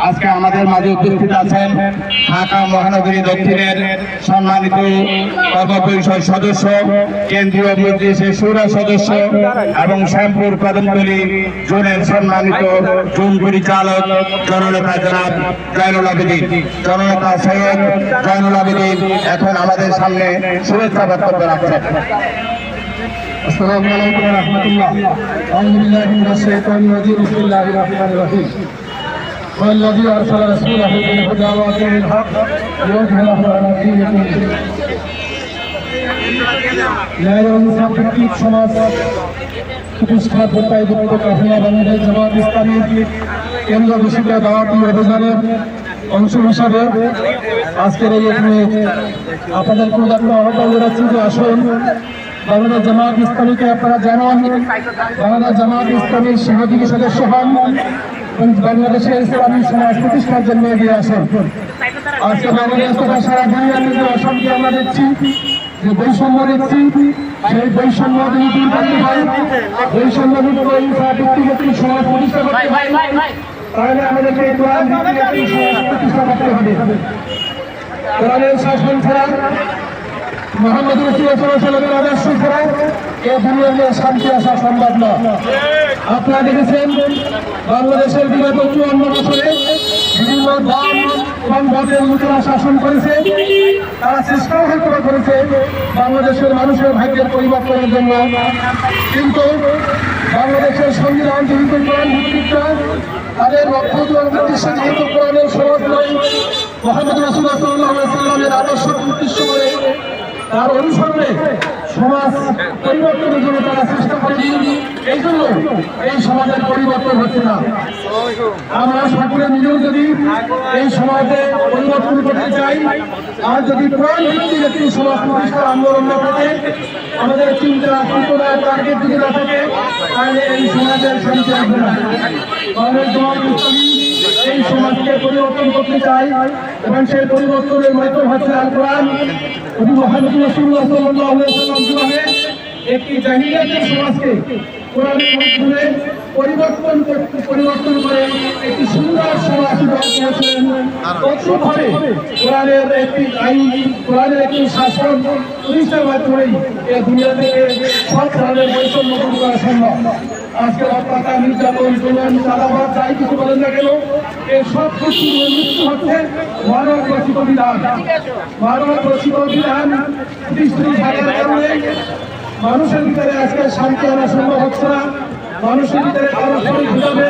আজকে আমাদের মাঝে উপস্থিত আছেন ঢাকা মহানগরী দক্ষিণের সম্মানিত কর্ম পরিষদ সদস্য, কেন্দ্রীয় মজলিসের শুরা সদস্য এবং শ্যামপুর কদমতলী জোনের সম্মানিত জোন পরিচালক জননেতা জনাব জয়নুল আবেদিন, জননেতা সৈয়দ জয়নুল আবেদিন এখন আমাদের সামনে শুভেচ্ছা বক্তব্য রাখছেন। আসসালামু আলাইকুম ওয়া রাহমাতুল্লাহ। আউযু বিল্লাহি মিনাশ শাইতানির রাজিম। বিসমিল্লাহির রহমানির রহিম। والذي أرسل رسوله بالهدى ودين الحق ليظهره على دين كله। ন্যায় ও ইনসাফ ভিত্তিক সমাজ প্রতিষ্ঠার প্রত্যয়যুক্ত কাফিলা বাংলাদেশ জামাত ইসলামীর কেন্দ্র ঘোষিত দাওয়াতি অভিযানের অংশ হিসাবে আজকের এই এখানে আপনাদের প্রদত্ত আহ্বান জানাচ্ছি যে আসুন বাংলাদেশ জামাত ইসলামীকে আপনারা জানান, বাংলাদেশ জামাত ইসলামীর সহযোগী সদস্য হন এবং বাংলাদেশের ইসলামী সমাজ প্রতিষ্ঠার জন্য এগিয়ে আসেন। আজকে বাংলাদেশ তথা সারা দুনিয়ার যে অশান্তি আমরা দেখছি, যে বৈষম্য দেখছি, সেই বৈষম্য যদি দূর করতে হয়, বৈষম্য মুক্ত ভিত্তিক সমাজ প্রতিষ্ঠা করতে হয়, তাহলে আমাদেরকে কোরআন ভিত্তিক সমাজ প্রতিষ্ঠা করতে হবে। কোরআনের শাসন ছাড়া, মুহাম্মদ রাসূলুল্লাহ সাল্লাল্লাহু আলাইহি ওয়াসাল্লামের আদর্শ ছাড়া এই দুনিয়াতে শান্তি আসা সম্ভব না। আপনারা দেখেছেন বাংলাদেশের বিগত 54 বছরে বিভিন্ন দল এবং মতের লোকেরা শাসন করেছে, তারা চেষ্টাও হয়তো করেছে বাংলাদেশের মানুষের ভাগ্যের পরিবর্তনের জন্য, কিন্তু বাংলাদেশের সংবিধান যেহেতু কোরআন ভিত্তিক, তাদের লক্ষ্য উদ্দেশ্য যেহেতু কোরআনের সমাজ নয়, মুহাম্মদ রাসূলুল্লাহ সাল্লাল্লাহু আলাইহি ওয়াসাল্লামের আদর্শ উদ্দেশ্য করে তার অনুসরণে সমাজ পরিবর্তনের জন্য তারা চেষ্টা করেনি। এই জন্য এই সমাজের পরিবর্তন হচ্ছে না। আমরা সকলে মিলেও যদি এই সমাজে পরিবর্তন করতে চাই, আর যদি কোরআন ভিত্তিক একটি সমাজ প্রতিষ্ঠার আন্দোলন না থাকে, আমাদের চিন্তা চেতনা টার্গেট যদি না থাকে, তাহলে এই সমাজের শান্তি আসবে না। বাংলাদেশ জামাত ইসলামী এই সমাজকে পরিবর্তন করতে চাই এবং সেই পরিবর্তনের মাধ্যম হচ্ছে আল কোরআন। মুহাম্মদ রাসূলুল্লাহ সাল্লাল্লাহু আলাইহি ওয়াসাল্লাম একটি জাহিলিয়াতের সমাজকে কোরআনের মাধ্যমে পরিবর্তন করে একটি সুন্দর সমাজ গড়েছেন। তদ্রূপভাবে কোরআনের একটি আইন, কোরআনের একটি শাসন প্রতিষ্ঠার মাধ্যমেই এই দুনিয়া থেকে সব ধরনের বৈষম্য দূর করা সম্ভব। আজকে অত্যাচার, নির্যাতন, জুলুম, চাঁদাবাজ যাই কিছু বলেন না কেন, এই সব কিছুর মৃত্যু হচ্ছে মানব রচিত বিধান। মানব রচিত বিধান প্রতিষ্ঠিত থাকার কারণে মানুষের ভিতরে আজকে শান্তি আনা সম্ভব হচ্ছে না। মানুষের ভিতরে পারস্পরিক হিসাবে